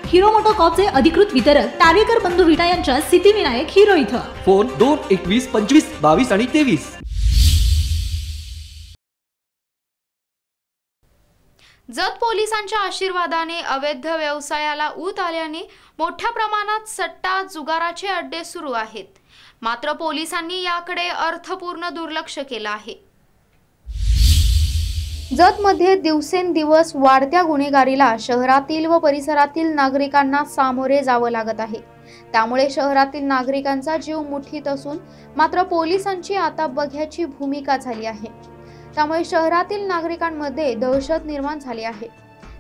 Hero मोटोकॉर्पचे अधिकृत वितरक टावेकर बंधू विटा यांच्या सिद्धिविनायक हिरो इथं। फोन 221 25 22 आणि 23। जत पोलिसांच्या आशीर्वादाने अवैध व्यवसायाला ऊत आल्याने मोठ्या प्रमाणात सट्टा जुगाराचे अड्डे सुरू आहेत, मात्र पोलिसांनी याकडे अर्थपूर्ण दुर्लक्ष केलं आहे। जतमध्ये दिवसेंदिवस वाढत्या गुन्हेगारीला शहरातील व परिसरातील नागरिकांना सामोरे जावं लागत आहे। त्यामुळे शहरातील नागरिकांचा जीव मुठीत असून मात्र पोलिसांची आता बघ्याची भूमिका झाली आहे। त्यामुळे शहरातील नागरिकांमध्ये दहशत निर्माण झाली आहे।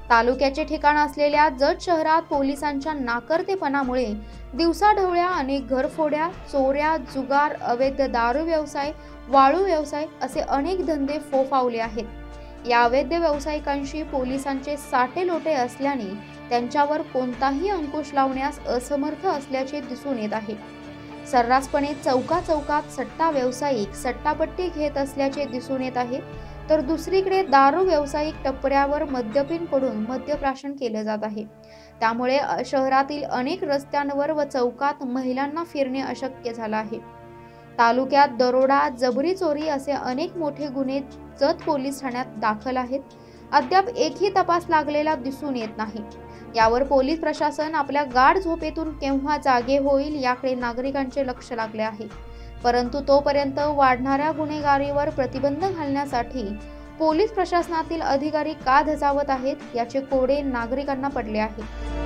तालुक्याचे ठिकाण असलेल्या जत शहरात पोलिसांच्या नाकर्तेपणामुळे दिवसाढवळ्या अनेक घरफोड्या, चोऱ्या, जुगार, अवैध दारू व्यवसाय, वाळू व्यवसाय असे अनेक धंदे फोफावले आहेत। या अवैध व्यावसायिकांशी पोलिसांचे साटे लोटे असल्याने त्यांच्यावर कोणताही अंकुश लावण्यास असमर्थ असल्याचे दिसून येत आहे। सर्रासपणे चौकात सट्टा व्यावसायिक सट्टापट्टी घेत असल्याचे दिसून येत आहे, तर दुसरीकडे दारू व्यावसायिक टपऱ्यावर मद्यपींकडून मद्यप्राशन केले जात आहे। त्यामुळे शहरातील अनेक रस्त्यांवर व चौकात महिलांना फिरणे अशक्य झाले आहे। तालुक्यात दरोडा, जबरी चोरी असे अनेक मोठे गुन्हे जत पोलीस ठाण्यात दाखल आहेत। अद्याप एकही तपास लागलेला दिसून येत नाही। यावर पोलीस प्रशासन आपल्या गाढ झोपेतून केव्हा जागे होईल याकडे नागरिकांचे लक्ष लागले आहे। परंतु तोपर्यंत वाढणाऱ्या गुन्हेगारीवर प्रतिबंध घालण्यासाठी पोलीस प्रशासनातील अधिकारी का धजावत आहेत याचे कोडे नागरिकांना पडले आहे।